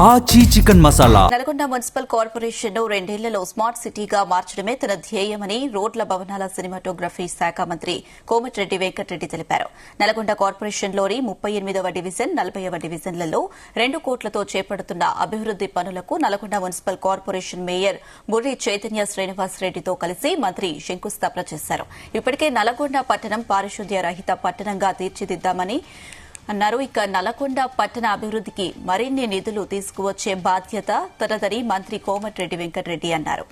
ఆచి chicken masala. Nalgonda municipal corporation ను 2 ఏళ్లలో స్మార్ట్ సిటీగా మార్చడమే తన ధ్యేయమని రోడ్ల భవనాల సినిమాటోగ్రఫీ శాఖ మంత్రి కోమటిరెడ్డి వెంకటరెడ్డి తెలిపారు. నల్గొండ కార్పొరేషన్లోని 38వ డివిజన్ 40వ డివిజన్లలో 2 కోట్లతో చేపడుతున్న అభివృద్ది పనులకు Nalgonda municipal corporation mayor Burri Chaitanya శ్రీనివాసరెడ్డితో కలిసి మంత్రి శంకుస్థాపన చేశారు. ఇప్పటికే నల్గొండ పట్టణం పారిశుద్ధ్య రహిత పట్టణంగా తీర్చిదిద్దామని అన్నారు. ఇక నల్గొండ పట్టణ అభివృద్దికి మరిన్ని నిధులు తీసుకువచ్చే బాధ్యత తనదని మంత్రి కోమటిరెడ్డి వెంకటరెడ్డి అన్నారు.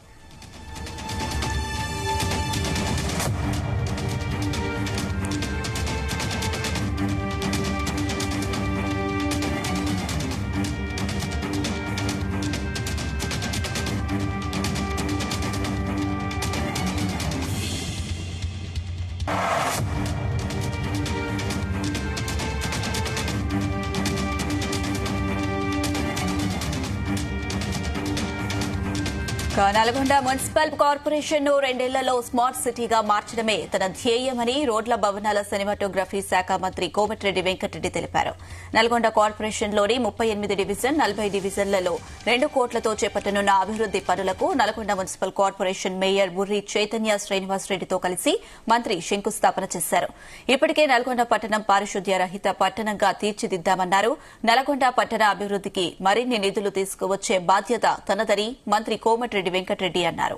నల్గొండ మున్సిపల్ కార్పొరేషన్ ను 2 ఏళ్లలో స్మార్ట్ సిటీగా మార్చడమే తన ధ్యేయమని రోడ్ల భవనాల సినిమాటోగ్రఫీ శాఖ మంత్రి కోమటిరెడ్డి వెంకటరెడ్డి తెలిపారు. నల్గొండ కార్పొరేషన్లోని 38 డివిజన్ 40 డివిజన్లలో 2 కోట్లతో చేపట్టనున్న అభివృద్ది పనులకు Nalgonda municipal corporation mayor Burri Chaitanya శ్రీనివాసరెడ్డితో కలిసి మంత్రి శంకుస్థాపన చేశారు. ఇప్పటికే నల్గొండ పట్టణం పారిశుద్ధ్య రహిత పట్టణంగా తీర్చిదిద్దామన్నారు. నల్గొండ పట్టణ అభివృద్దికి మరిన్ని నిధులు తీసుకువచ్చే బాధ్యత తనదని మంత్రి కోమటిరెడ్డి వెంకటరెడ్డి అన్నారు.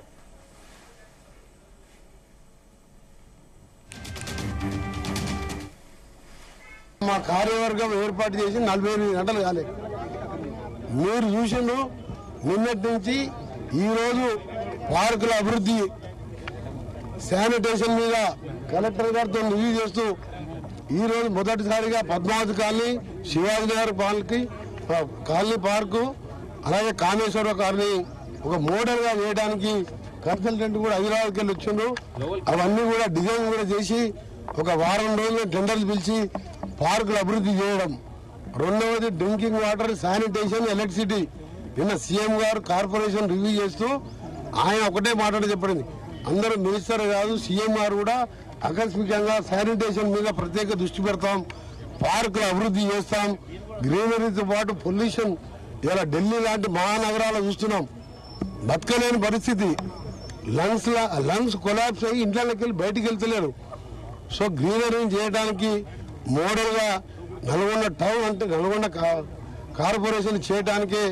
మా కార్యవర్గం ఏర్పాటు చేసి 48 గంటలు కాలేదు. మీరు చూసిండ్రు నిన్నటి నుంచి ఈరోజు పార్కుల అభివృద్ధి శానిటేషన్ మీద కలెక్టర్ గారితో రివ్యూ చేస్తూ ఈరోజు మొదటిసారిగా Padmavati colony, Shivaji Nagar colony park, అలాగే కామేశ్వర కాలనీ ఒక మోడల్ గా చేయడానికి కన్సల్టెంట్ కూడా హైదరాబాద్కి వెళ్ళి వచ్చిండ్రు. అవన్నీ కూడా డిజైన్ కూడా చేసి ఒక వారం రోజులు టెండర్లు పిలిచి పార్కులు అభివృద్ధి చేయడం. రెండవది డ్రింకింగ్ వాటర్, శానిటేషన్, ఎలక్ట్రిసిటీ. నిన్న సీఎం గారు కార్పొరేషన్ రివ్యూ చేస్తూ ఆయన ఒకటే మాట చెప్పండి, అందరూ మినిస్టర్ కాదు సీఎం గారు కూడా ఆకస్మికంగా శానిటేషన్ మీద ప్రత్యేక దృష్టి పెడతాం, పార్కుల అభివృద్ధి చేస్తాం, గ్రీనరీతో పాటు పొల్యూషన్. ఇలా ఢిల్లీ లాంటి మహానగరాలు చూస్తున్నాం, బతకలేని పరిస్థితి. లంగ్స్ కొలాప్స్ అయ్యి ఇంట్లోకి వెళ్ళి బయటికి వెళ్తలేరు. సో గ్రీనరీ చేయడానికి మోడల్ గా నల్గొండ టౌన్ అంటే నల్గొండ కార్పొరేషన్ చేయడానికే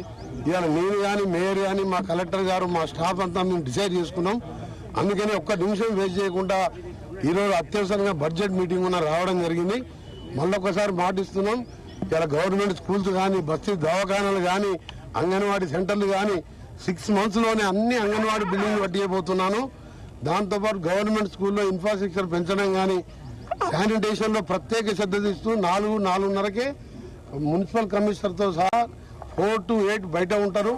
ఇవాళ నేను కానీ మేయర్ కానీ మా కలెక్టర్ గారు మా స్టాఫ్ అంతా మేము డిసైడ్ చేసుకున్నాం. అందుకని ఒక్క నిమిషం వేస్ట్ చేయకుండా ఈరోజు అత్యవసరంగా బడ్జెట్ మీటింగ్ ఉన్న రావడం జరిగింది. మళ్ళొకసారి మాటిస్తున్నాం, ఇలా గవర్నమెంట్ స్కూల్స్ కానీ, బస్తీ దవాఖానాలు కానీ, అంగన్వాడీ సెంటర్లు కానీ 6 months లోనే అన్ని అంగన్వాడీ బిల్డింగ్ కట్టిపోతున్నాను. దాంతోపాటు గవర్నమెంట్ స్కూల్లో ఇన్ఫ్రాస్ట్రక్చర్ పెంచడం కానీ, శానిటేషన్ లో ప్రత్యేక శ్రద్ధ తీస్తూ 4-4:30కే మున్సిపల్ కమిషనర్ తో సహా 4 to 8 బయట ఉంటారు.